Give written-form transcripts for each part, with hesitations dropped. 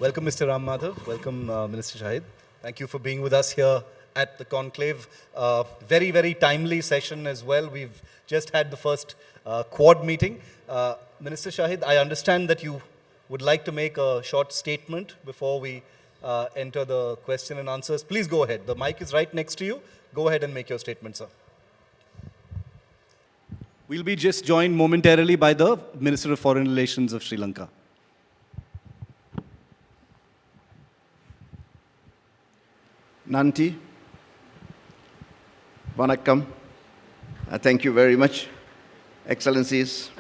Welcome, Mr. Ram Madhav. Welcome, Minister Shahid. Thank you for being with us here at the conclave. Very, very timely session as well. We've just had the first Quad meeting. Minister Shahid, I understand that you would like to make a short statement before we enter the question and answers. Please go ahead. The mic is right next to you. Go ahead and make your statement, sir. We'll be just joined momentarily by the Minister of Foreign Relations of Sri Lanka. Nanti, Vanakkam, thank you very much. Excellencies,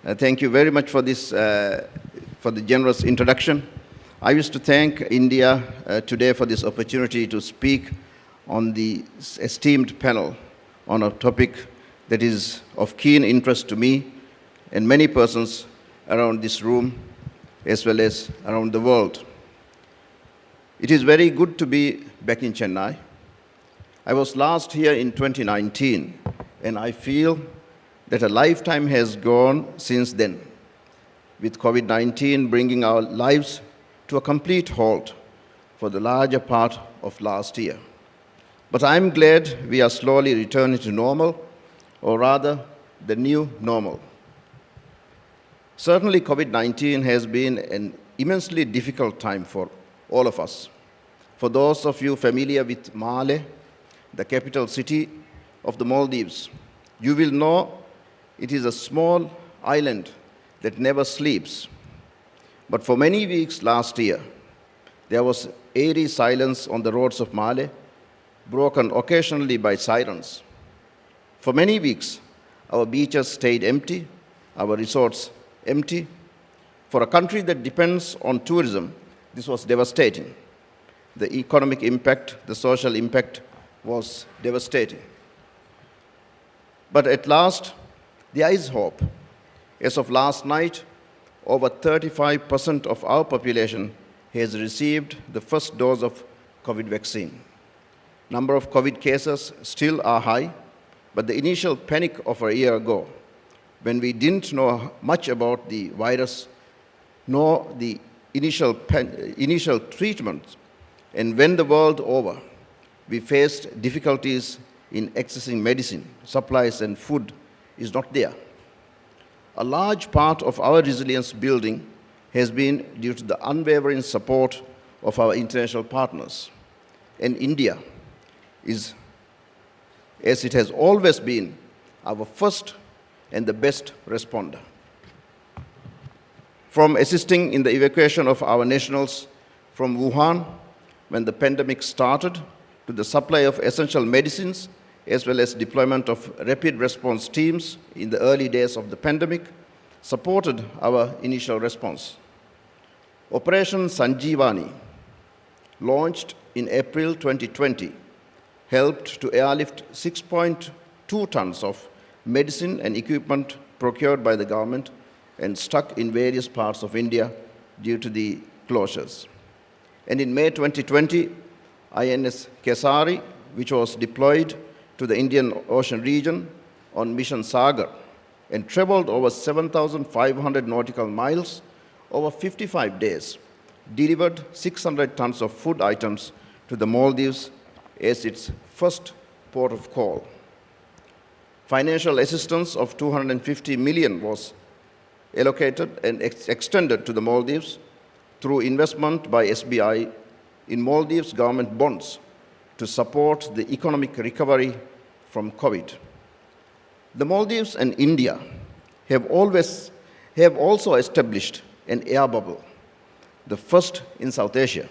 thank you very much for this, for the generous introduction. I wish to thank India today for this opportunity to speak on the esteemed panel on a topic that is of keen interest to me and many persons around this room as well as around the world. It is very good to be back in Chennai. I was last here in 2019, and I feel that a lifetime has gone since then, with COVID-19 bringing our lives to a complete halt for the larger part of last year. But I'm glad we are slowly returning to normal, or rather, the new normal. Certainly, COVID-19 has been an immensely difficult time for all of us. For those of you familiar with Male, the capital city of the Maldives, you will know it is a small island that never sleeps. But for many weeks last year, there was eerie silence on the roads of Male, broken occasionally by sirens. For many weeks, our beaches stayed empty, our resorts empty. For a country that depends on tourism, this was devastating. The economic impact, the social impact was devastating. But at last, there is hope. As of last night, over 35% of our population has received the first dose of COVID vaccine. Number of COVID cases still are high, but the initial panic of a year ago, when we didn't know much about the virus, nor the initial treatments, and when the world over, we faced difficulties in accessing medicine, supplies, and food is not there. A large part of our resilience building has been due to the unwavering support of our international partners. And India is, as it has always been, our first and the best responder. From assisting in the evacuation of our nationals from Wuhan when the pandemic started, to the supply of essential medicines, as well as deployment of rapid response teams in the early days of the pandemic, supported our initial response. Operation Sanjeevani, launched in April 2020, helped to airlift 6.2 tons of medicine and equipment procured by the government and stuck in various parts of India due to the closures. And in May 2020, INS Kesari, which was deployed to the Indian Ocean region on Mission Sagar and traveled over 7,500 nautical miles over 55 days, delivered 600 tons of food items to the Maldives as its first port of call. Financial assistance of 250 million was allocated and extended to the Maldives through investment by SBI in Maldives government bonds to support the economic recovery from COVID. The Maldives and India have also established an air bubble, the first in South Asia,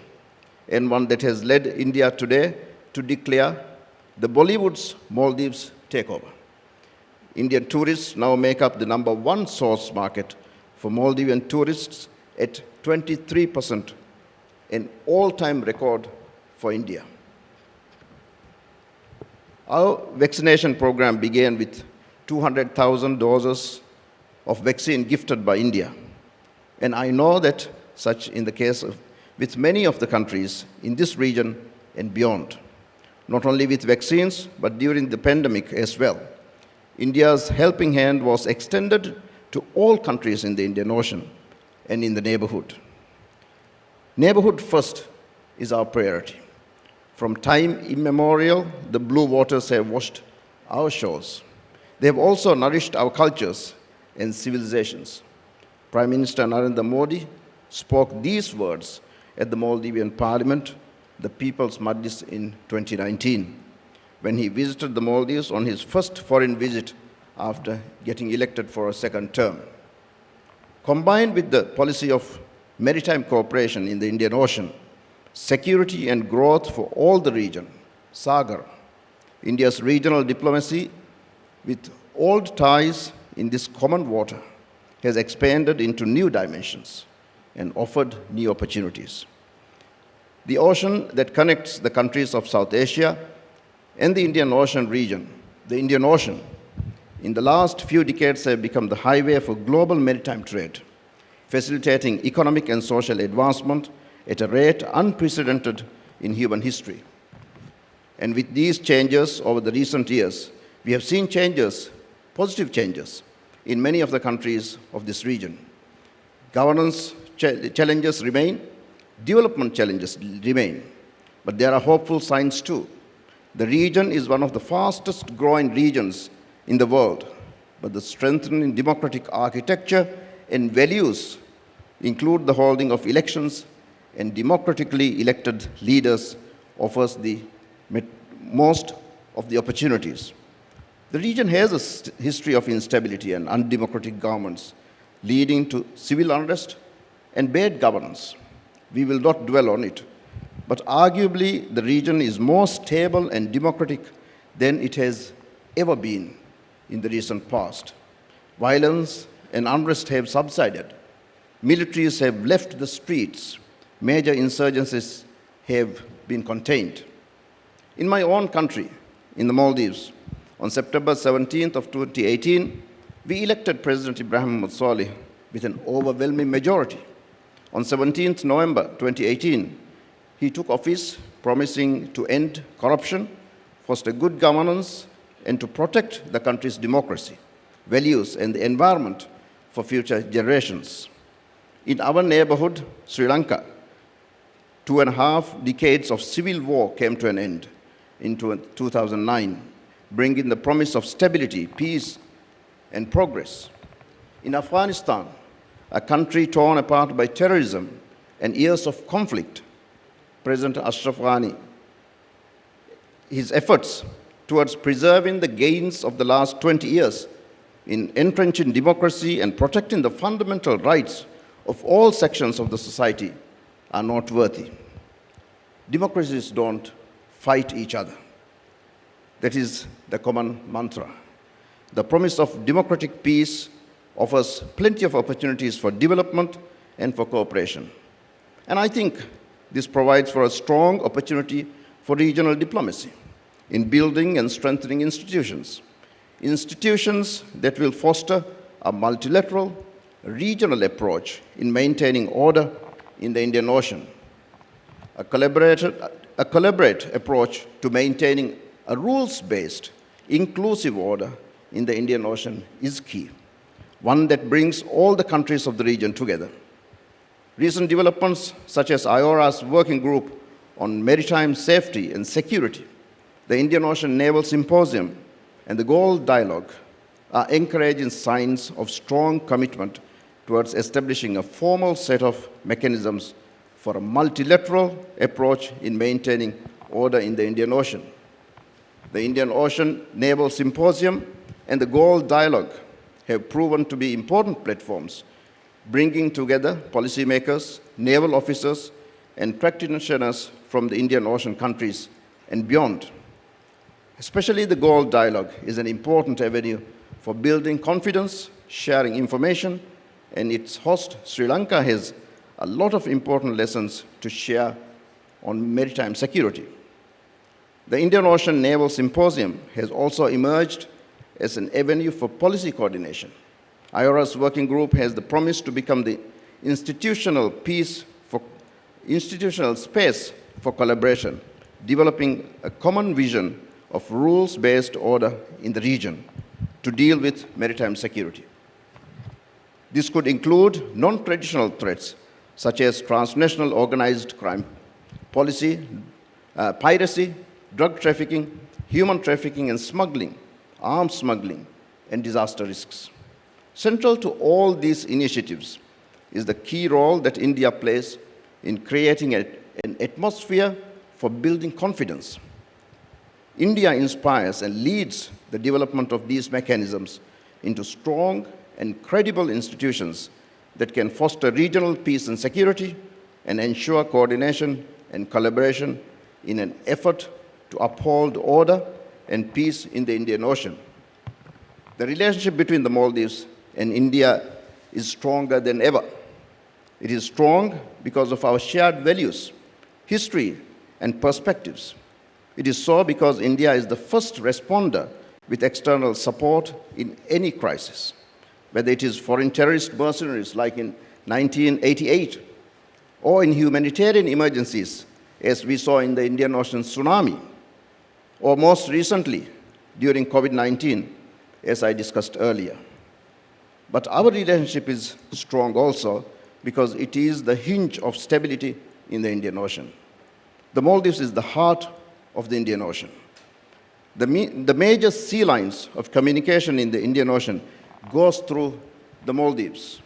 and one that has led India today to declare the Bollywood's Maldives takeover. Indian tourists now make up the #1 source market for Maldivian tourists at 23%, an all-time record for India. Our vaccination program began with 200,000 doses of vaccine gifted by India. And I know that such in the case of with many of the countries in this region and beyond, not only with vaccines, but during the pandemic as well. India's helping hand was extended to all countries in the Indian Ocean and in the neighborhood. Neighborhood first is our priority. From time immemorial, the blue waters have washed our shores. They have also nourished our cultures and civilizations. Prime Minister Narendra Modi spoke these words at the Maldivian Parliament, the People's Majlis, in 2019, when he visited the Maldives on his first foreign visit after getting elected for a second term. Combined with the policy of maritime cooperation in the Indian Ocean, security and growth for all the region, Sagar, India's regional diplomacy with old ties in this common water has expanded into new dimensions and offered new opportunities. The ocean that connects the countries of South Asia and the Indian Ocean region, the Indian Ocean, in the last few decades have become the highway for global maritime trade, facilitating economic and social advancement at a rate unprecedented in human history. And with these changes over the recent years, we have seen changes, positive changes, in many of the countries of this region. Governance challenges remain, development challenges remain, but there are hopeful signs too. The region is one of the fastest growing regions in the world, but the strengthening democratic architecture and values include the holding of elections and democratically elected leaders offers the most of the opportunities. The region has a history of instability and undemocratic governments, leading to civil unrest and bad governance. We will not dwell on it, but arguably the region is more stable and democratic than it has ever been in the recent past. Violence and unrest have subsided. Militaries have left the streets. Major insurgencies have been contained. In my own country, in the Maldives, on September 17th of 2018, we elected President Ibrahim Mohamed Solih with an overwhelming majority. On 17th November 2018, he took office promising to end corruption, foster good governance, and to protect the country's democracy, values, and the environment for future generations. In our neighborhood, Sri Lanka, 2.5 decades of civil war came to an end in 2009, bringing the promise of stability, peace, and progress. In Afghanistan, a country torn apart by terrorism and years of conflict, President Ashraf Ghani, his efforts towards preserving the gains of the last 20 years in entrenching democracy and protecting the fundamental rights of all sections of the society are noteworthy. Democracies don't fight each other. That is the common mantra. The promise of democratic peace offers plenty of opportunities for development and for cooperation. And I think this provides for a strong opportunity for regional diplomacy in building and strengthening institutions that will foster a multilateral, regional approach in maintaining order in the Indian Ocean. A collaborative approach to maintaining a rules-based, inclusive order in the Indian Ocean is key, one that brings all the countries of the region together. Recent developments, such as IORA's working group on maritime safety and security, the Indian Ocean Naval Symposium, and the Gold Dialogue, are encouraging signs of strong commitment towards establishing a formal set of mechanisms for a multilateral approach in maintaining order in the Indian Ocean. The Indian Ocean Naval Symposium and the Gold Dialogue have proven to be important platforms, bringing together policymakers, naval officers, and practitioners from the Indian Ocean countries and beyond. Especially the Gold Dialogue is an important avenue for building confidence, sharing information, and its host, Sri Lanka, has a lot of important lessons to share on maritime security. The Indian Ocean Naval Symposium has also emerged as an avenue for policy coordination. IORA's working group has the promise to become the institutional space for collaboration, developing a common vision of rules-based order in the region to deal with maritime security. This could include non-traditional threats such as transnational organized crime policy, piracy, drug trafficking, human trafficking and smuggling, arms smuggling, and disaster risks. Central to all these initiatives is the key role that India plays in creating an atmosphere for building confidence. India inspires and leads the development of these mechanisms into strong and credible institutions that can foster regional peace and security and ensure coordination and collaboration in an effort to uphold order and peace in the Indian Ocean. The relationship between the Maldives and India is stronger than ever. It is strong because of our shared values, history, and perspectives. It is so because India is the first responder with external support in any crisis, whether it is foreign terrorist mercenaries like in 1988, or in humanitarian emergencies, as we saw in the Indian Ocean tsunami, or most recently during COVID-19, as I discussed earlier. But our relationship is strong also because it is the hinge of stability in the Indian Ocean. The Maldives is the heart of the Indian Ocean. The major sea lines of communication in the Indian Ocean goes through the Maldives.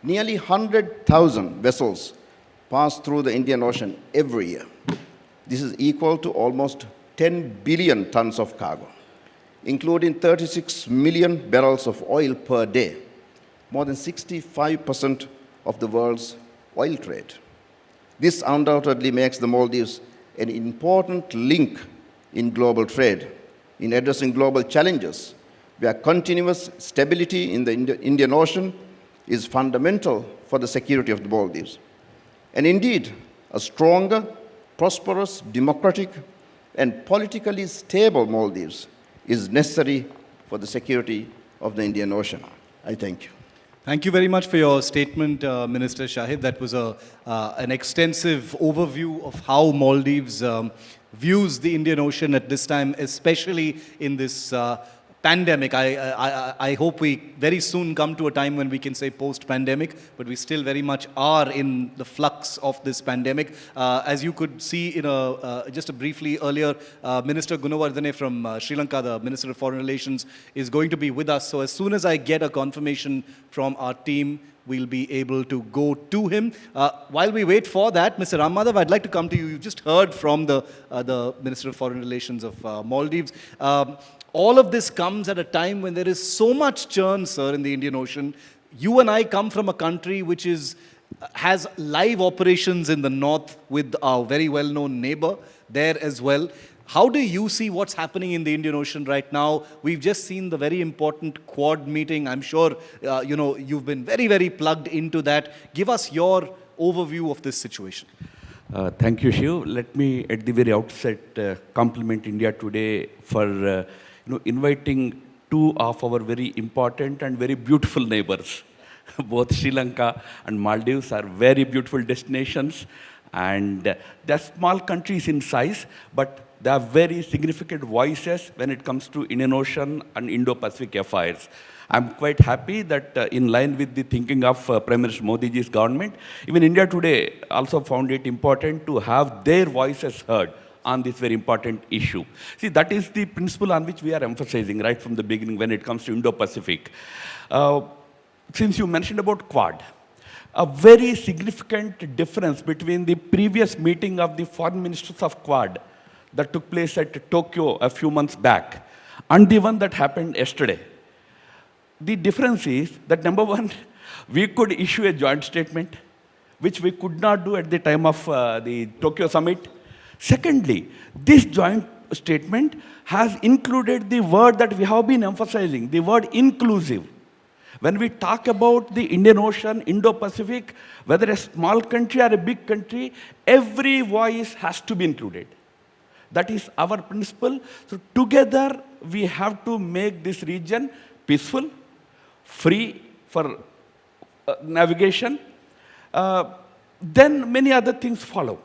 Nearly 100,000 vessels pass through the Indian Ocean every year. This is equal to almost 10 billion tons of cargo, including 36 million barrels of oil per day, more than 65% of the world's oil trade. This undoubtedly makes the Maldives an important link in global trade, in addressing global challenges, where continuous stability in the Indian Ocean is fundamental for the security of the Maldives. And indeed, a stronger, prosperous, democratic, and politically stable Maldives is necessary for the security of the Indian Ocean. I thank you. Thank you very much for your statement, Minister Shahid. That was an extensive overview of how Maldives views the Indian Ocean at this time, especially in this pandemic. I hope we very soon come to a time when we can say post-pandemic, but we still very much are in the flux of this pandemic. As you could see in just briefly earlier, Minister Gunawardene from Sri Lanka, the Minister of Foreign Relations, is going to be with us. So as soon as I get a confirmation from our team, we'll be able to go to him. While we wait for that, Mr. Ram Madhav, I'd like to come to you. You just heard from the Minister of Foreign Relations of Maldives. All of this comes at a time when there is so much churn, sir, in the Indian Ocean. You and I come from a country which has live operations in the north with our very well-known neighbor there as well. How do you see what's happening in the Indian Ocean right now? We've just seen the very important Quad meeting. I'm sure you've been very, very plugged into that. Give us your overview of this situation. Thank you, Shiv. Let me, at the very outset, compliment India Today for inviting two of our very important and very beautiful neighbors. Both Sri Lanka and Maldives are very beautiful destinations, and they're small countries in size, but they are very significant voices when it comes to Indian Ocean and Indo-Pacific affairs. I'm quite happy that in line with the thinking of Prime Minister Modi's government, even India Today also found it important to have their voices heard on this very important issue. See, that is the principle on which we are emphasizing right from the beginning when it comes to Indo-Pacific. Since you mentioned about Quad, a very significant difference between the previous meeting of the foreign ministers of Quad that took place at Tokyo a few months back and the one that happened yesterday. The difference is that, number one, we could issue a joint statement, which we could not do at the time of the Tokyo summit. Secondly, this joint statement has included the word that we have been emphasizing, the word inclusive. When we talk about the Indian Ocean, Indo-Pacific, whether a small country or a big country, every voice has to be included. That is our principle. So together, we have to make this region peaceful, free for navigation. Then many other things follow.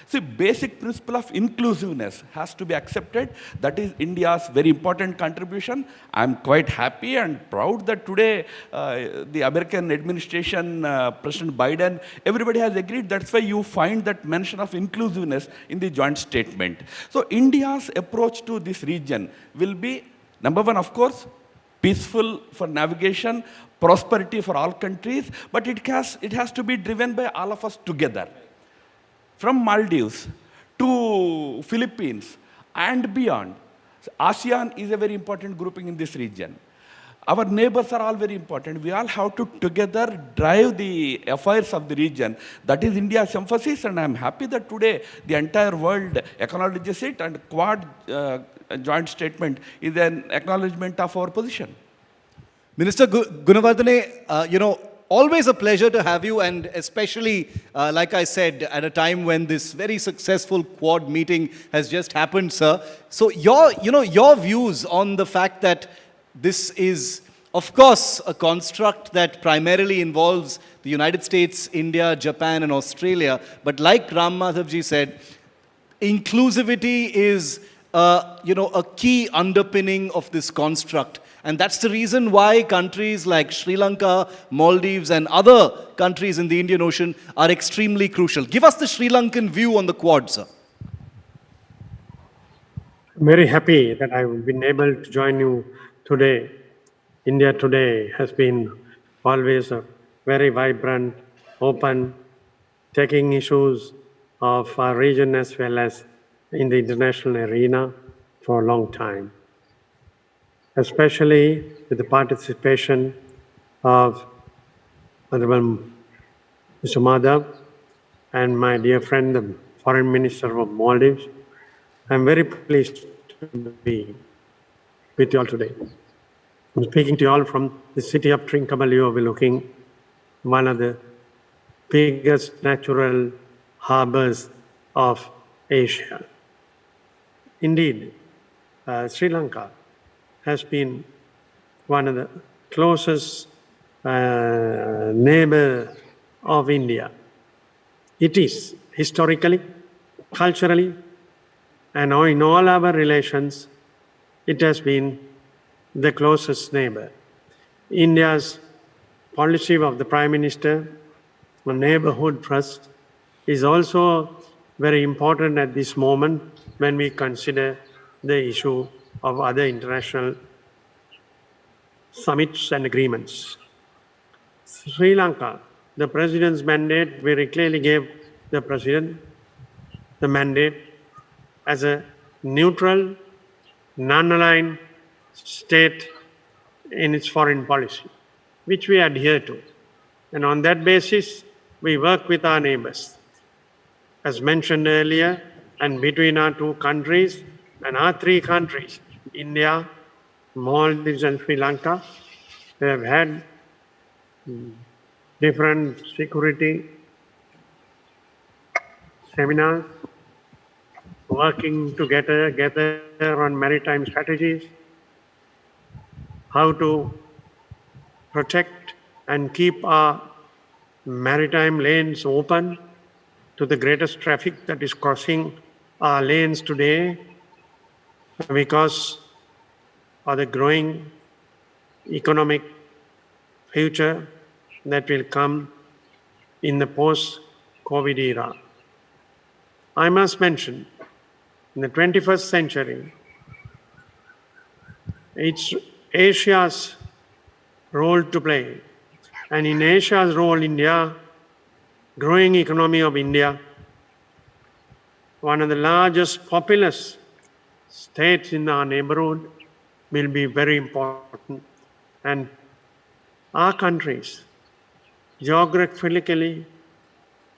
See, basic principle of inclusiveness has to be accepted. That is India's very important contribution. I'm quite happy and proud that today the American administration, President Biden, everybody has agreed. That's why you find that mention of inclusiveness in the joint statement. So India's approach to this region will be, number one, of course, peaceful for navigation, prosperity for all countries, but it has to be driven by all of us together. From Maldives to Philippines and beyond, ASEAN is a very important grouping in this region. Our neighbors are all very important. We all have to together drive the affairs of the region. That is India's emphasis, and I'm happy that today the entire world acknowledges it, and Quad joint statement is an acknowledgement of our position. Minister Gunawardene, always a pleasure to have you, and especially, like I said, at a time when this very successful Quad meeting has just happened, sir. So your views on the fact that this is, of course, a construct that primarily involves the United States, India, Japan, and Australia. But like Ram Madhavji said, inclusivity is, a key underpinning of this construct. And that's the reason why countries like Sri Lanka, Maldives, and other countries in the Indian Ocean are extremely crucial. Give us the Sri Lankan view on the Quad, sir. I'm very happy that I've been able to join you today. India today has been always a very vibrant, open, taking issues of our region as well as in the international arena for a long time, especially with the participation of Honorable Mr. Madhav and my dear friend, the Foreign Minister of Maldives. I'm very pleased to be with you all today. I'm speaking to you all from the city of Trincomalee overlooking one of the biggest natural harbors of Asia. Indeed, Sri Lanka has been one of the closest neighbor of India. It is historically, culturally, and in all our relations, it has been the closest neighbor. India's policy of the Prime Minister on neighborhood trust is also very important at this moment when we consider the issue of other international summits and agreements. Sri Lanka, the President's mandate very clearly gave the President the mandate as a neutral, non-aligned state in its foreign policy, which we adhere to. And on that basis, we work with our neighbors. As mentioned earlier, and between our two countries and our three countries, India, Maldives, and Sri Lanka, we have had different security seminars, working together on maritime strategies, how to protect and keep our maritime lanes open to the greatest traffic that is crossing our lanes today because of the growing economic future that will come in the post-COVID era. I must mention, in the 21st century, it's Asia's role to play. And in Asia's role, India, growing economy of India, one of the largest populous states in our neighborhood, will be very important. And our countries, geographically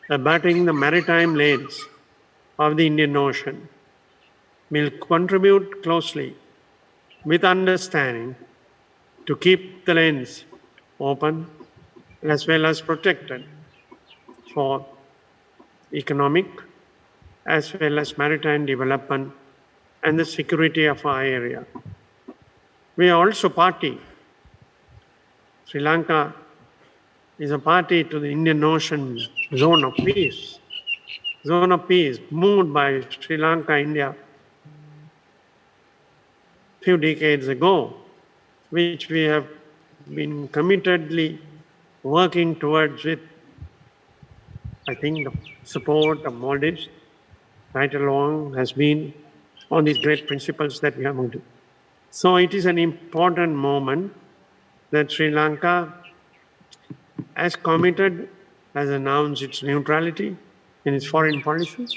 abutting the maritime lanes of the Indian Ocean, will contribute closely with understanding to keep the lanes open as well as protected for economic as well as maritime development and the security of our area. We are also party. Sri Lanka is a party to the Indian Ocean zone of peace. zone of peace moved by Sri Lanka, India, few decades ago, which we have been committedly working towards with, I think, the support of Maldives right along has been on these great principles that we have moved to. So it is an important moment that Sri Lanka has committed, has announced its neutrality in its foreign policy,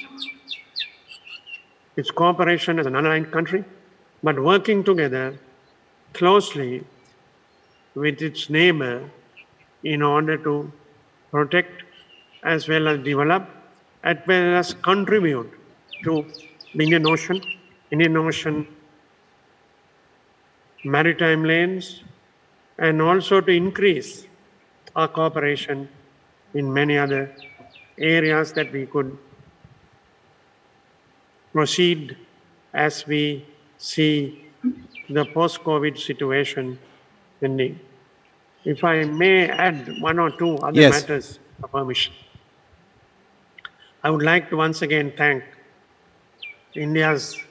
its cooperation as an aligned country, but working together closely with its neighbor in order to protect as well as develop, as well as contribute to the Indian Ocean maritime lanes, and also to increase our cooperation in many other areas that we could proceed as we see the post-COVID situation ending. If I may add one or two other Yes. matters of permission. I would like to once again thank India's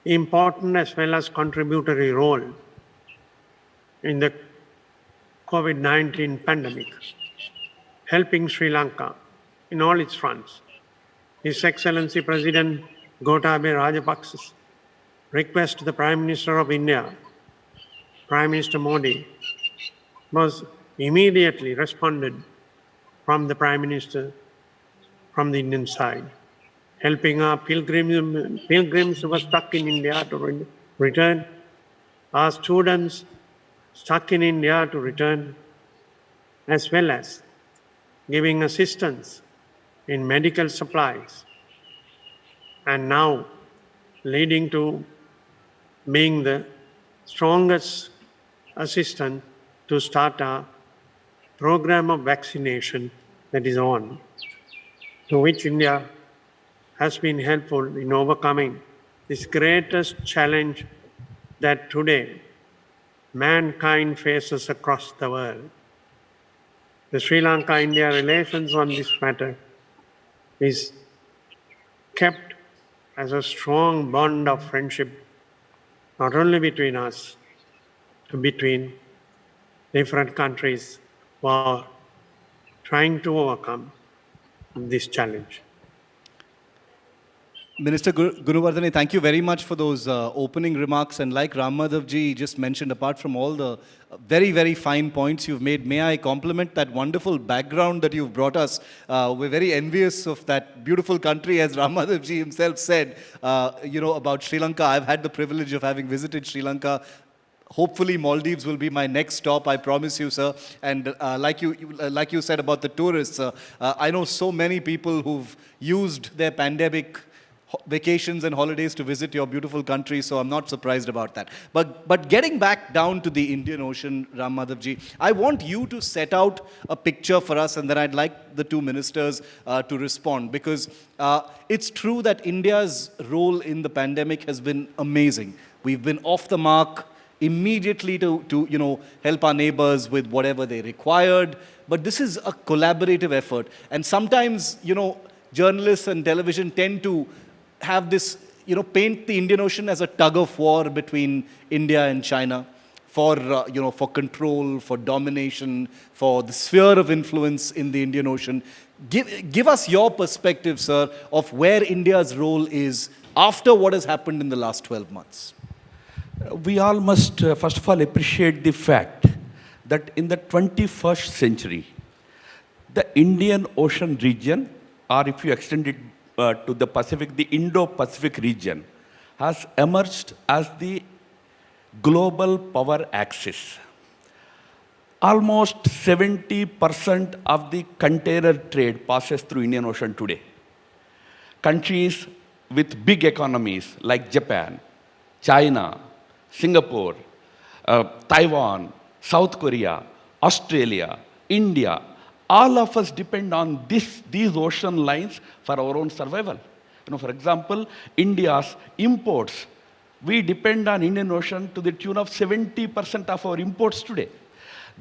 important as well as contributory role in the COVID-19 pandemic, helping Sri Lanka in all its fronts. His Excellency President Gotabaya Rajapaksa's request to the Prime Minister of India, Prime Minister Modi, was immediately responded from the Prime Minister from the Indian side, helping our pilgrims who were stuck in India to return, our students stuck in India to return, as well as giving assistance in medical supplies, and now leading to being the strongest assistant to start a program of vaccination that is on, to which India has been helpful in overcoming this greatest challenge that today mankind faces across the world. The Sri Lanka-India relations on this matter is kept as a strong bond of friendship, not only between us, but between different countries who are trying to overcome this challenge. Minister Gunawardene, thank you very much for those opening remarks. And like Ram Madhav ji just mentioned, apart from all the very, very fine points you've made, may I compliment that wonderful background that you've brought us. We're very envious of that beautiful country, as Ram Madhav ji himself said, about Sri Lanka. I've had the privilege of having visited Sri Lanka. Hopefully, Maldives will be my next stop, I promise you, sir. And like you said about the tourists, I know so many people who've used their pandemic vacations and holidays to visit your beautiful country, so I'm not surprised about that. But getting back down to the Indian Ocean, Ram Madhav ji, I want you to set out a picture for us, and then I'd like the two ministers to respond, because it's true that India's role in the pandemic has been amazing. We've been off the mark immediately to help our neighbors with whatever they required. But this is a collaborative effort. And sometimes, journalists and television tend to have this, paint the Indian Ocean as a tug of war between India and China for control, for domination, for the sphere of influence in the Indian Ocean. Give us your perspective, sir, of where India's role is after what has happened in the last 12 months. We all must, first of all, appreciate the fact that in the 21st century, the Indian Ocean region, or if you extend it to the Pacific, the Indo-Pacific region, has emerged as the global power axis. Almost 70% of the container trade passes through Indian Ocean today. Countries with big economies like Japan, China, Singapore, Taiwan, South Korea, Australia, India, all of us depend on these ocean lines for our own survival. For example, India's imports, we depend on Indian Ocean to the tune of 70% of our imports today.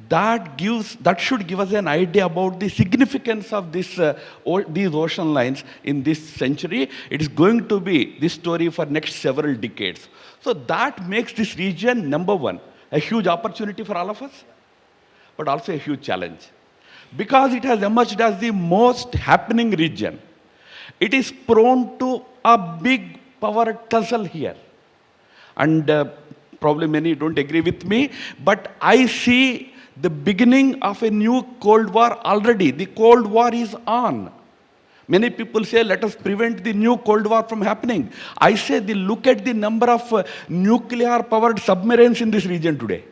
that should give us an idea about the significance of these ocean lines in this century. It is going to be this story for next several decades. So that makes this region, number one, a huge opportunity for all of us, but also a huge challenge. Because it has emerged as the most happening region, it is prone to a big power tussle here. And probably many don't agree with me, but I see the beginning of a new Cold War already. The Cold War is on. Many people say, let us prevent the new Cold War from happening. I say, look at the number of nuclear-powered submarines in this region today.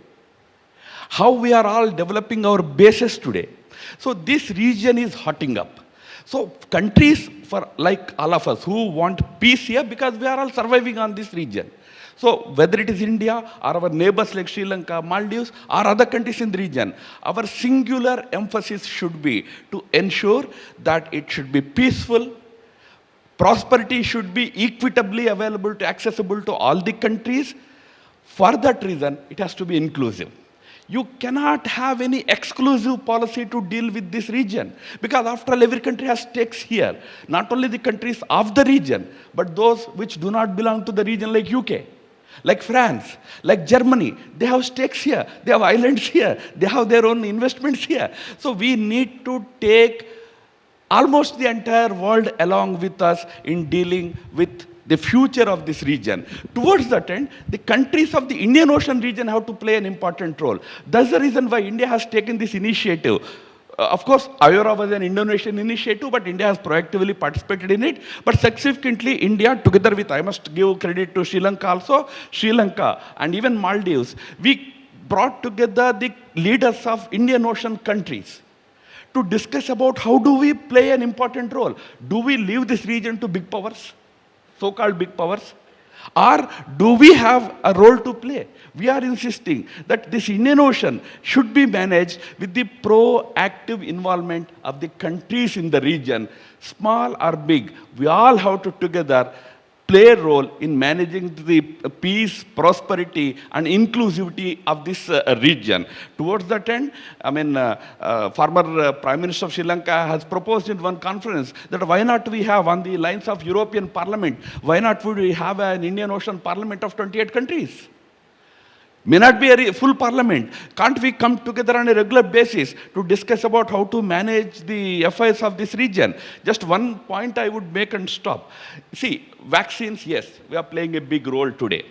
How we are all developing our bases today. So this region is hotting up. So countries like all of us who want peace here, because we are all surviving on this region. So whether it is India or our neighbors like Sri Lanka, Maldives, or other countries in the region, our singular emphasis should be to ensure that it should be peaceful, prosperity should be equitably available to accessible to all the countries. For that reason, it has to be inclusive. You cannot have any exclusive policy to deal with this region, because after all, every country has stakes here. Not only the countries of the region, but those which do not belong to the region, like UK, like France, like Germany. They have stakes here, they have islands here, they have their own investments here. So we need to take almost the entire world along with us in dealing with the future of this region. Towards that end, the countries of the Indian Ocean region have to play an important role. That's the reason why India has taken this initiative. Of course, IORA was an Indonesian initiative, but India has proactively participated in it. But subsequently, India, together with, I must give credit to Sri Lanka also, Sri Lanka and even Maldives, we brought together the leaders of Indian Ocean countries to discuss about how do we play an important role. Do we leave this region to big powers, so-called big powers? Or do we have a role to play? We are insisting that this Indian Ocean should be managed with the proactive involvement of the countries in the region, small or big. We all have to together play a role in managing the peace, prosperity, and inclusivity of this region. Towards that end, former Prime Minister of Sri Lanka has proposed in one conference that why not we have, on the lines of European Parliament, why not would we have an Indian Ocean Parliament of 28 countries? May not be a full parliament. Can't we come together on a regular basis to discuss about how to manage the affairs of this region? Just one point I would make and stop. See, vaccines, yes, we are playing a big role today.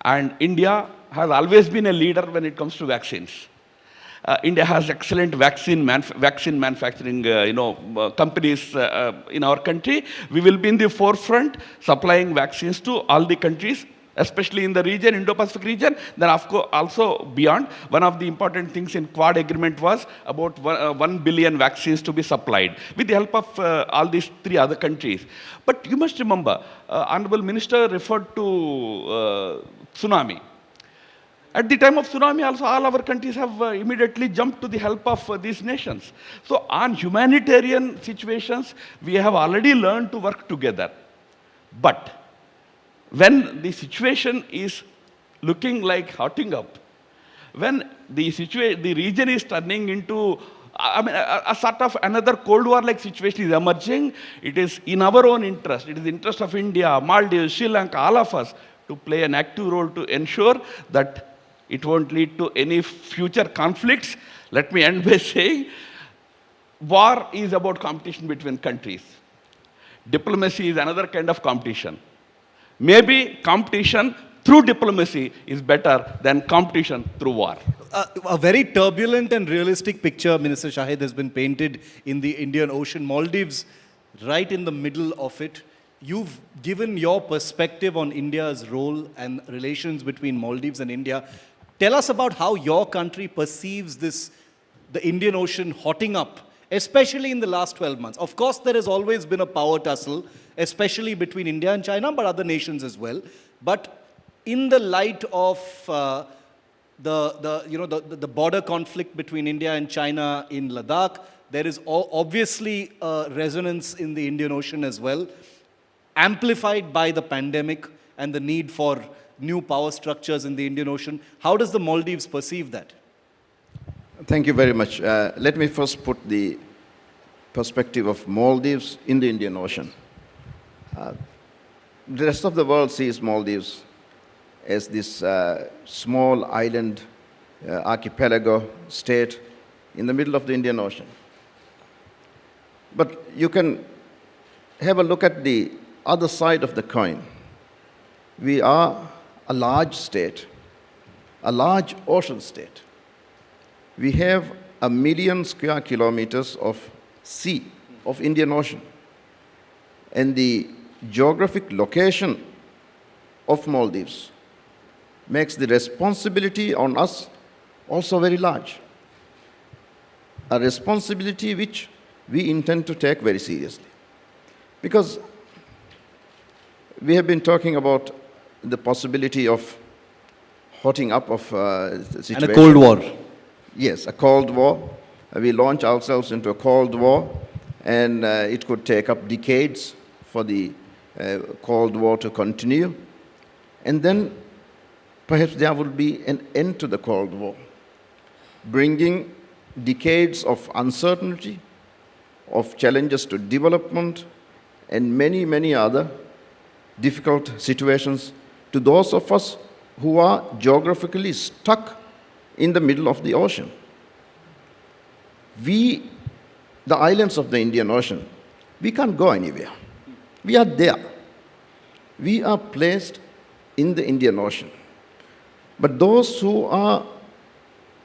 And India has always been a leader when it comes to vaccines. India has excellent vaccine manufacturing companies in our country. We will be in the forefront supplying vaccines to all the countries, especially in the region, Indo-Pacific region, then of course also beyond. One of the important things in Quad agreement was about 1 billion vaccines to be supplied with the help of all these 3 other countries. But you must remember, Honorable Minister referred to tsunami. At the time of tsunami also, all our countries have immediately jumped to the help of these nations. So on humanitarian situations, we have already learned to work together. But when the situation is looking like hotting up, when the region is turning into, a sort of another Cold War-like situation is emerging, it is in our own interest, it is the interest of India, Maldives, Sri Lanka, all of us, to play an active role to ensure that it won't lead to any future conflicts. Let me end by saying, war is about competition between countries. Diplomacy is another kind of competition. Maybe competition through diplomacy is better than competition through war. A very turbulent and realistic picture, Minister Shahid, has been painted in the Indian Ocean. Maldives, right in the middle of it. You've given your perspective on India's role and relations between Maldives and India. Tell us about how your country perceives the Indian Ocean hotting up, especially in the last 12 months. Of course, there has always been a power tussle, especially between India and China, but other nations as well. But in the light of the border conflict between India and China in Ladakh, there is obviously a resonance in the Indian Ocean as well, amplified by the pandemic and the need for new power structures in the Indian Ocean. How does the Maldives perceive that? Thank you very much. Let me first put the perspective of Maldives in the Indian Ocean. The rest of the world sees Maldives as this small island archipelago state in the middle of the Indian Ocean. But you can have a look at the other side of the coin. We are a large state, a large ocean state. We have 1 million square kilometers of sea, of Indian Ocean. And the geographic location of Maldives makes the responsibility on us also very large. A responsibility which we intend to take very seriously. Because we have been talking about the possibility of hotting up of the situation. And a Cold War. Yes, a Cold War. We launch ourselves into a Cold War, and it could take up decades for the Cold War to continue. And then perhaps there will be an end to the Cold War, bringing decades of uncertainty, of challenges to development, and many, many other difficult situations to those of us who are geographically stuck in the middle of the ocean. We, the islands of the Indian Ocean, we can't go anywhere. We are there. We are placed in the Indian Ocean. But those who are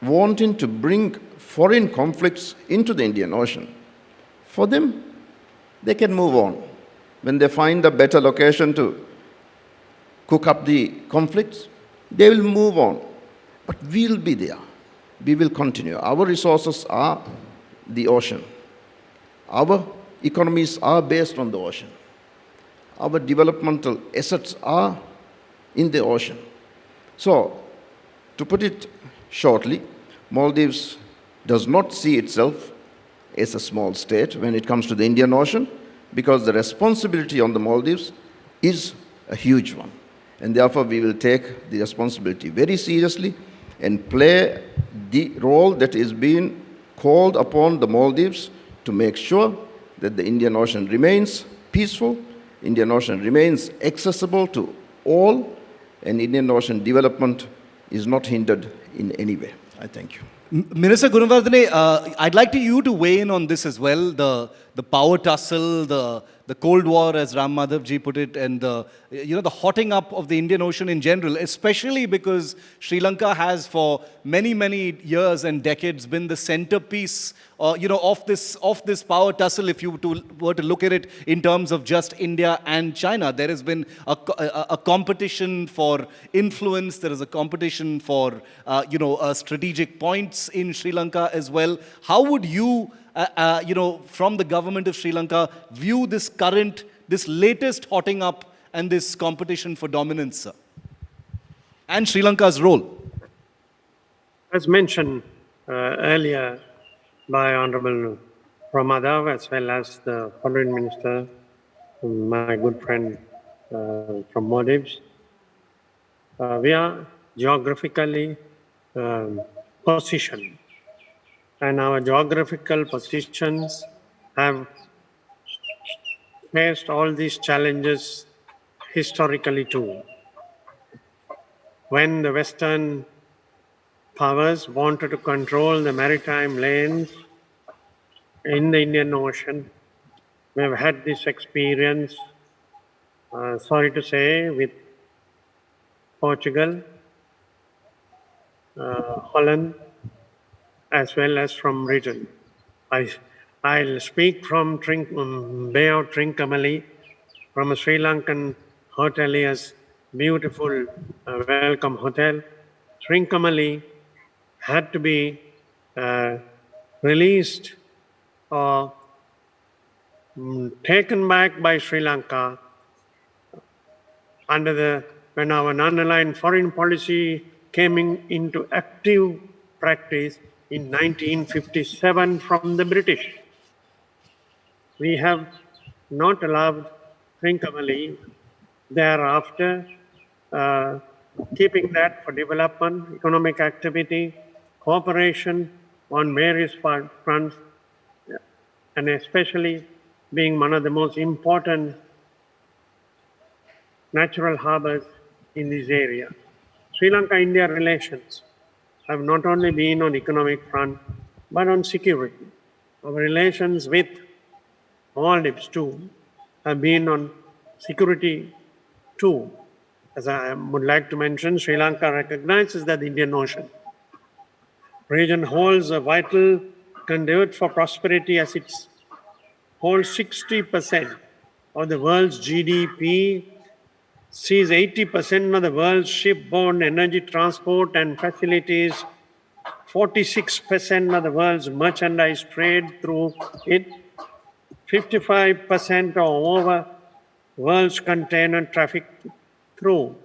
wanting to bring foreign conflicts into the Indian Ocean, for them, they can move on. When they find a better location to cook up the conflicts, they will move on. But we'll be there. We will continue. Our resources are the ocean. Our economies are based on the ocean. Our developmental assets are in the ocean. So, to put it shortly, Maldives does not see itself as a small state when it comes to the Indian Ocean, because the responsibility on the Maldives is a huge one. And therefore, we will take the responsibility very seriously and play the role that is being called upon the Maldives to make sure that the Indian Ocean remains peaceful, Indian Ocean remains accessible to all, and Indian Ocean development is not hindered in any way. I thank you. Minister Gunawardene, I'd like you to weigh in on this as well, the power tussle, the Cold War, as Ram Madhavji put it, and the hotting up of the Indian Ocean in general, especially because Sri Lanka has for many, many years and decades been the centerpiece of this power tussle. If you were to look at it in terms of just India and China, there has been a competition for influence. There is a competition for strategic points in Sri Lanka as well. How would you, from the government of Sri Lanka, view this latest hotting up and this competition for dominance, sir? And Sri Lanka's role? As mentioned earlier by Honorable Ramadav, as well as the Foreign Minister, my good friend from Maldives, we are geographically positioned. And our geographical positions have faced all these challenges historically too. When the Western powers wanted to control the maritime lanes in the Indian Ocean, we have had this experience, sorry to say, with Portugal, Holland, as well as from region. I'll speak from Bay of Trincomalee, from a Sri Lankan hotelier's beautiful welcome hotel. Trincomalee had to be released or taken back by Sri Lanka when our non-aligned foreign policy came into active practice in 1957 from the British. We have not allowed Trincomalee thereafter, keeping that for development, economic activity, cooperation on various fronts, and especially being one of the most important natural harbors in this area. Sri Lanka-India relations have not only been on economic front, but on security. Our relations with Maldives too have been on security too. As I would like to mention, Sri Lanka recognizes that the Indian Ocean region holds a vital conduit for prosperity as it holds 60% of the world's GDP, sees 80% of the world's shipborne energy transport and facilities, 46% of the world's merchandise trade through it, 55% or over world's container traffic through.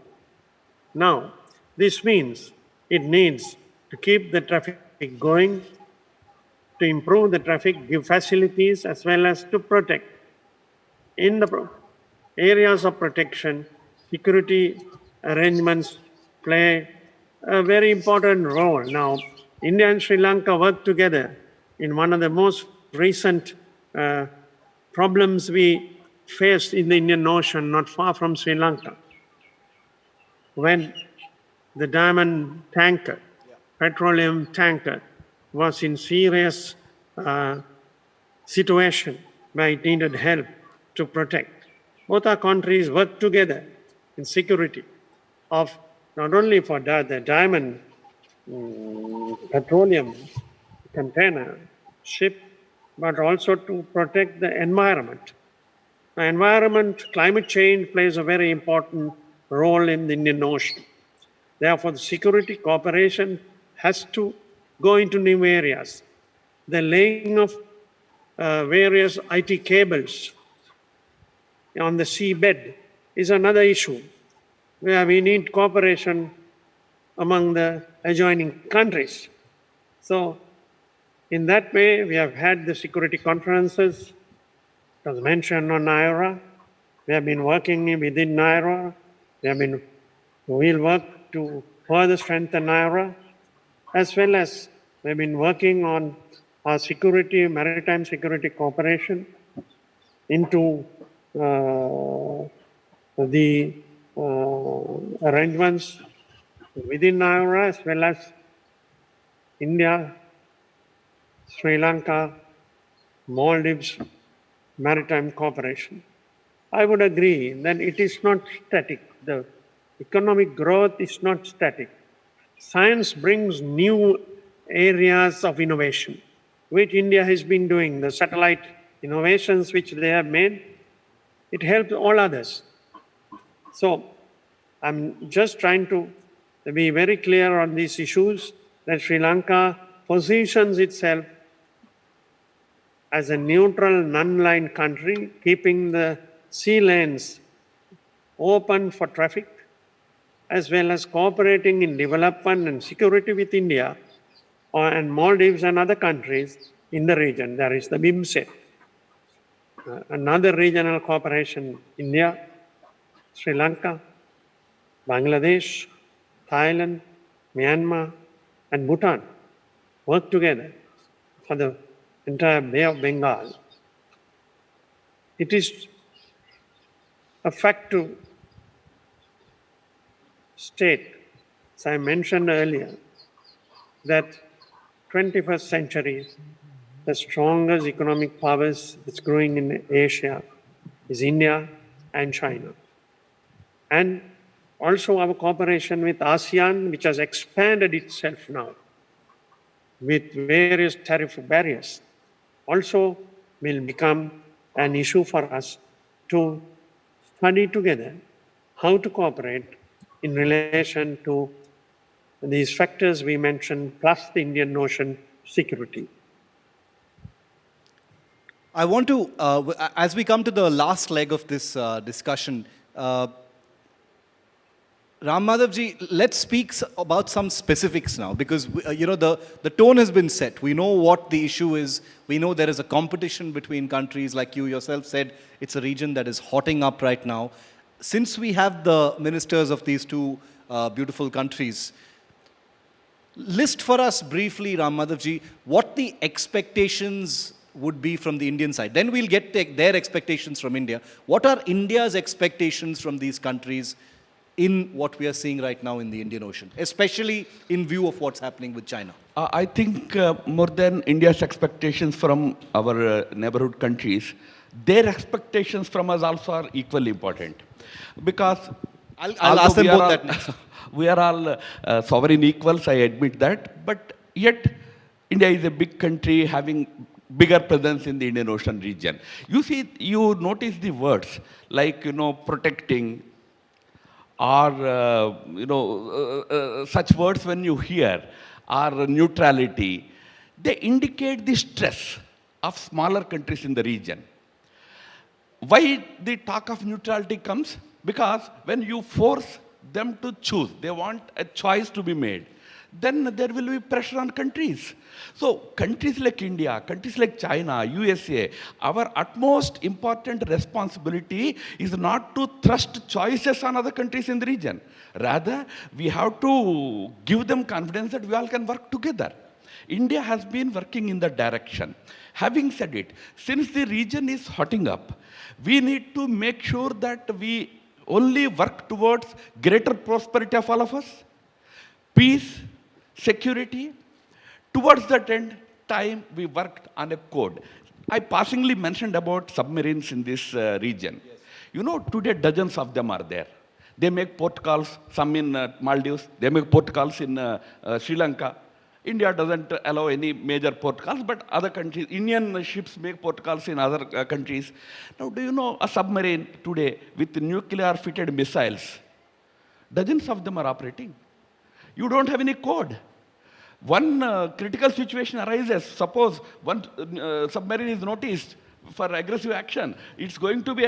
Now, this means it needs to keep the traffic going, to improve the traffic, give facilities, as well as to protect. In the areas of protection, security arrangements play a very important role. Now, India and Sri Lanka work together in one of the most recent problems we faced in the Indian Ocean, not far from Sri Lanka, when the diamond tanker, petroleum tanker, was in serious situation where it needed help to protect. Both our countries work together in security of not only for the diamond petroleum container ship, but also to protect the environment. The environment, climate change plays a very important role in the Indian Ocean. Therefore, the security cooperation has to go into new areas. The laying of various IT cables on the seabed is another issue where we need cooperation among the adjoining countries. So, in that way, we have had the security conferences, as mentioned on NIRA. We have been working within NIRA. We'll work to further strengthen NIRA, as well as we've been working on our security, maritime security cooperation into the arrangements within NIRA, as well as India, Sri Lanka, Maldives, maritime cooperation. I would agree that it is not static. The economic growth is not static. Science brings new areas of innovation, which India has been doing. The satellite innovations which they have made, it helps all others. So I'm just trying to be very clear on these issues, that Sri Lanka positions itself as a neutral, non-aligned country, keeping the sea lanes open for traffic, as well as cooperating in development and security with India and Maldives and other countries in the region. There is the BIMSTEC, another regional cooperation, India, Sri Lanka, Bangladesh, Thailand, Myanmar, and Bhutan work together for the entire Bay of Bengal. It is a fact to state, as I mentioned earlier, that 21st century, the strongest economic powers that's growing in Asia is India and China. And also our cooperation with ASEAN, which has expanded itself now with various tariff barriers, also will become an issue for us to study together how to cooperate in relation to these factors we mentioned, plus the Indian Ocean security. I want to, as we come to the last leg of this discussion, Ram Madhavji, let's speak about some specifics now, because the tone has been set. We know what the issue is. We know there is a competition between countries. Like you yourself said, it's a region that is hotting up right now. Since we have the ministers of these two beautiful countries, List for us briefly, Ram Madhavji, what the expectations would be from the Indian side. Then we'll get their expectations from India. What are India's expectations from these countries in what we are seeing right now in the Indian Ocean, especially in view of what's happening with China? I think more than India's expectations from our neighborhood countries, their expectations from us also are equally important. Because I'll ask them both that next. We are all sovereign equals, I admit that, but yet India is a big country having bigger presence in the Indian Ocean region. You see, you notice the words like, protecting, or, such words when you hear, or neutrality, they indicate the stress of smaller countries in the region. Why the talk of neutrality comes? Because when you force them to choose, they want a choice to be made, then there will be pressure on countries. So countries like India, countries like China, USA, our utmost important responsibility is not to thrust choices on other countries in the region. Rather, we have to give them confidence that we all can work together. India has been working in that direction. Having said it, since the region is hotting up, we need to make sure that we only work towards greater prosperity of all of us, peace, security. Towards that end, time we worked on a code. I passingly mentioned about submarines in this region. Yes. Today dozens of them are there. They make port calls, some in Maldives, they make port calls in Sri Lanka. India doesn't allow any major port calls, but other countries, Indian ships make port calls in other countries. Now, do you know a submarine today with nuclear-fitted missiles? Dozens of them are operating. You don't have any code. One critical situation arises. Suppose one submarine is noticed for aggressive action. It's going to be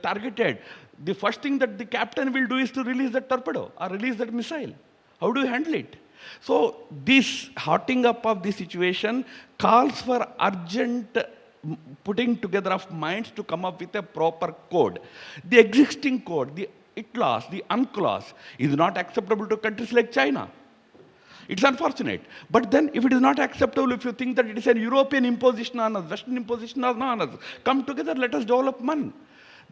targeted. The first thing that the captain will do is to release that torpedo or release that missile. How do you handle it? So this hotting up of the situation calls for urgent putting together of minds to come up with a proper code. The existing code, the ICLAS, the UNCLOS, is not acceptable to countries like China. It's unfortunate. But then if it is not acceptable, if you think that it is a European imposition on us, Western imposition on us, come together, let us develop one.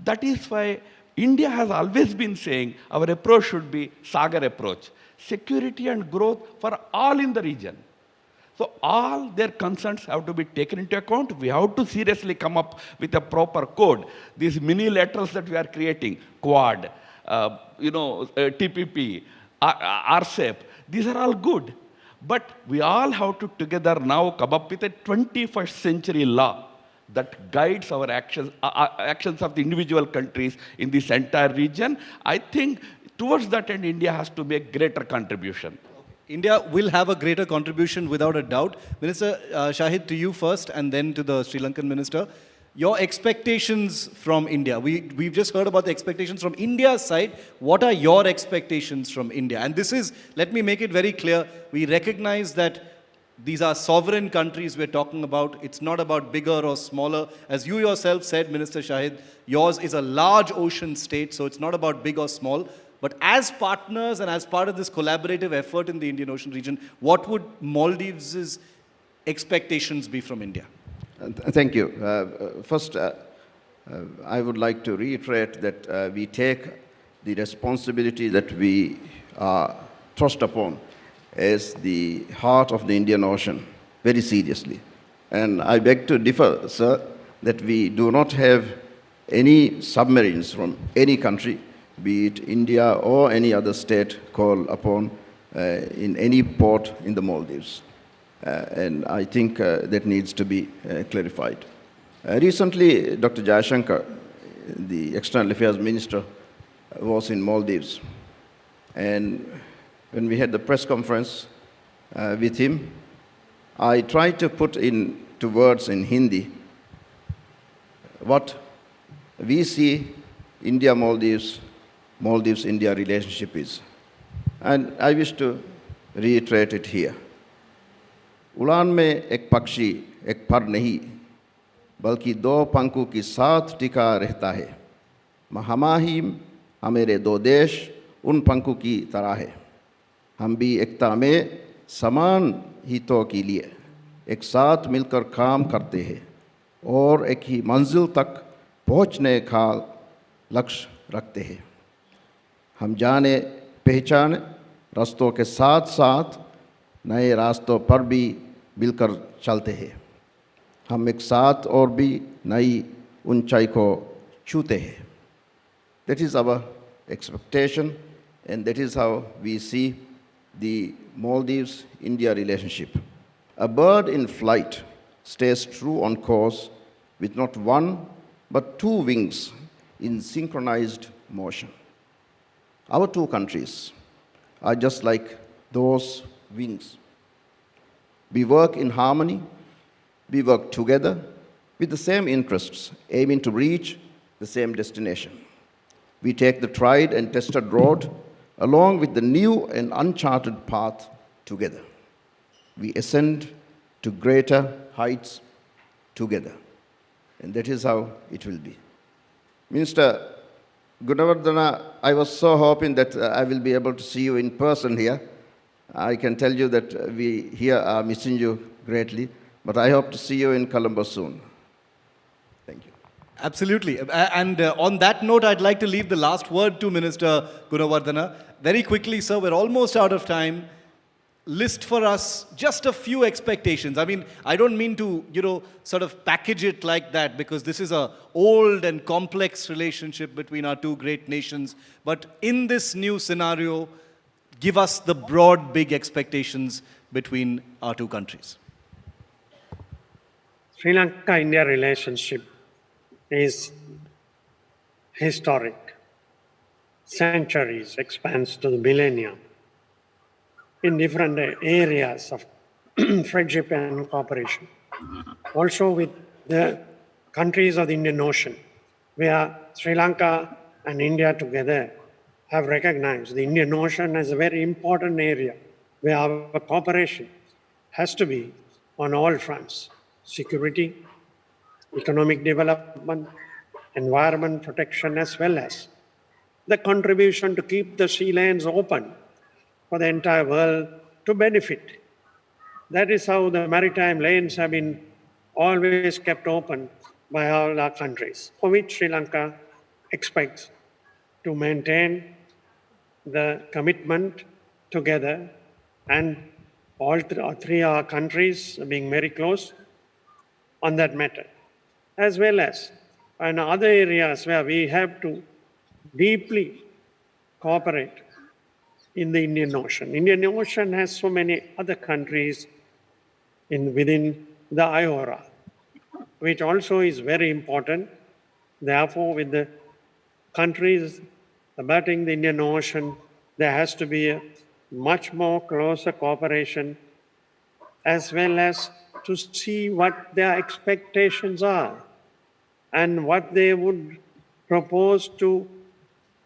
That is why India has always been saying our approach should be Sagar approach. Security and growth for all in the region. So all their concerns have to be taken into account. We have to seriously come up with a proper code. These mini letters that we are creating, Quad, TPP, RCEP, these are all good. But we all have to together now come up with a 21st century law that guides our actions of the individual countries in this entire region. I think towards that end, India has to make greater contribution. India will have a greater contribution without a doubt. Minister Shahid, to you first and then to the Sri Lankan minister. Your expectations from India. We've just heard about the expectations from India's side. What are your expectations from India? And this is, let me make it very clear, we recognize that these are sovereign countries we're talking about. It's not about bigger or smaller. As you yourself said, Minister Shahid, yours is a large ocean state, so it's not about big or small. But as partners and as part of this collaborative effort in the Indian Ocean region, what would Maldives' expectations be from India? Thank you. First, I would like to reiterate that we take the responsibility that we are thrust upon as the heart of the Indian Ocean very seriously. And I beg to differ, sir, that we do not have any submarines from any country, be it India or any other state, called upon in any port in the Maldives. And I think that needs to be clarified. Recently, Dr. Jayashankar, the External Affairs Minister, was in Maldives. And when we had the press conference with him, I tried to put into words in Hindi what we see India-Maldives, Maldives-India relationship is. And I wish to reiterate it here. उड़ान में एक पक्षी एक पर नहीं बल्कि दो पंखों के साथ टिका रहता है महामाहिम हमारे दो देश उन पंखों की तरह है हम भी एकता में समान हितों के लिए एक साथ मिलकर काम करते हैं और एक ही मंजिल तक पहुंचने का लक्ष्य रखते हैं। हम जाने पहचाने रास्तों के साथ साथ नए रास्तों पर भी मिलकर चलते हैं। हम एक साथ और भी नई ऊंचाई को छूते हैं। That is our expectation, and that is how we see the Maldives-India relationship. A bird in flight stays true on course with not one but two wings in synchronized motion. Our two countries are just like those wings. We work in harmony, we work together with the same interests, aiming to reach the same destination. We take the tried and tested road along with the new and uncharted path together. We ascend to greater heights together. And that is how it will be. Minister Gunawardena, I was so hoping that I will be able to see you in person here. I can tell you that we here are missing you greatly, but I hope to see you in Colombo soon. Thank you. Absolutely. And on that note, I'd like to leave the last word to Minister Gunawardena. Very quickly, sir, we're almost out of time. List for us just a few expectations. I mean, I don't mean to, sort of package it like that, because this is a old and complex relationship between our two great nations. But in this new scenario, give us the broad, big expectations between our two countries. Sri Lanka-India relationship is historic. Centuries expands to the millennia in different areas of friendship and cooperation. Also with the countries of the Indian Ocean, where Sri Lanka and India together have recognized the Indian Ocean as a very important area where our cooperation has to be on all fronts: security, economic development, environment protection, as well as the contribution to keep the sea lanes open for the entire world to benefit. That is how the maritime lanes have been always kept open by all our countries, for which Sri Lanka expects to maintain the commitment together, and all three our countries being very close on that matter, as well as in other areas where we have to deeply cooperate in the Indian Ocean. Indian Ocean has so many other countries within the IORA, which also is very important. Therefore, with the countries abutting the Indian Ocean, there has to be a much more closer cooperation, as well as to see what their expectations are and what they would propose to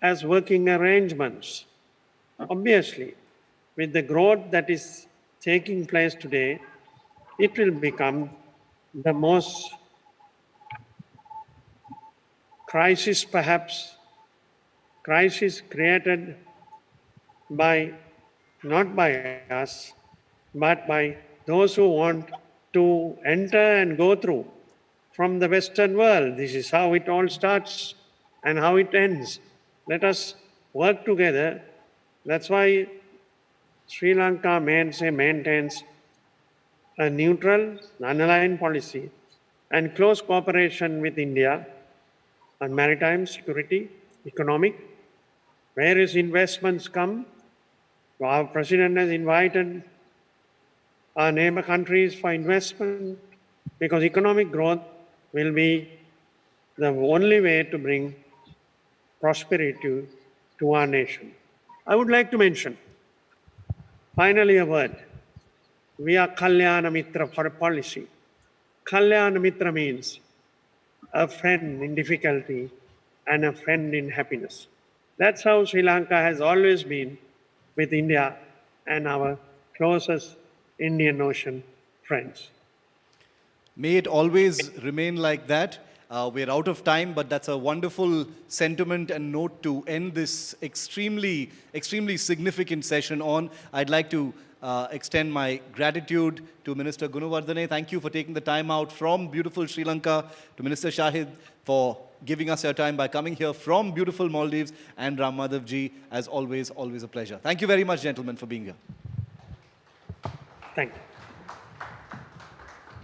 as working arrangements. Obviously, with the growth that is taking place today, it will become the most crisis created by, not by us, but by those who want to enter and go through from the Western world. This is how it all starts and how it ends. Let us work together. That's why Sri Lanka maintains a neutral, non-aligned policy and close cooperation with India on maritime, security, economic. Various investments come. Our president has invited our neighbor countries for investment, because economic growth will be the only way to bring prosperity to our nation. I would like to mention, finally, a word. We are Kalyana Mitra for a policy. Kalyana Mitra means a friend in difficulty and a friend in happiness. That's how Sri Lanka has always been with India and our closest Indian Ocean friends. May it always remain like that. We're out of time, but that's a wonderful sentiment and note to end this extremely significant session on. I'd like to extend my gratitude to Minister Gunawardene. Thank you for taking the time out from beautiful Sri Lanka, to Minister Shahid for giving us your time by coming here from beautiful Maldives, and Ram Madhav ji, as always, always a pleasure. Thank you very much, gentlemen, for being here. Thank you.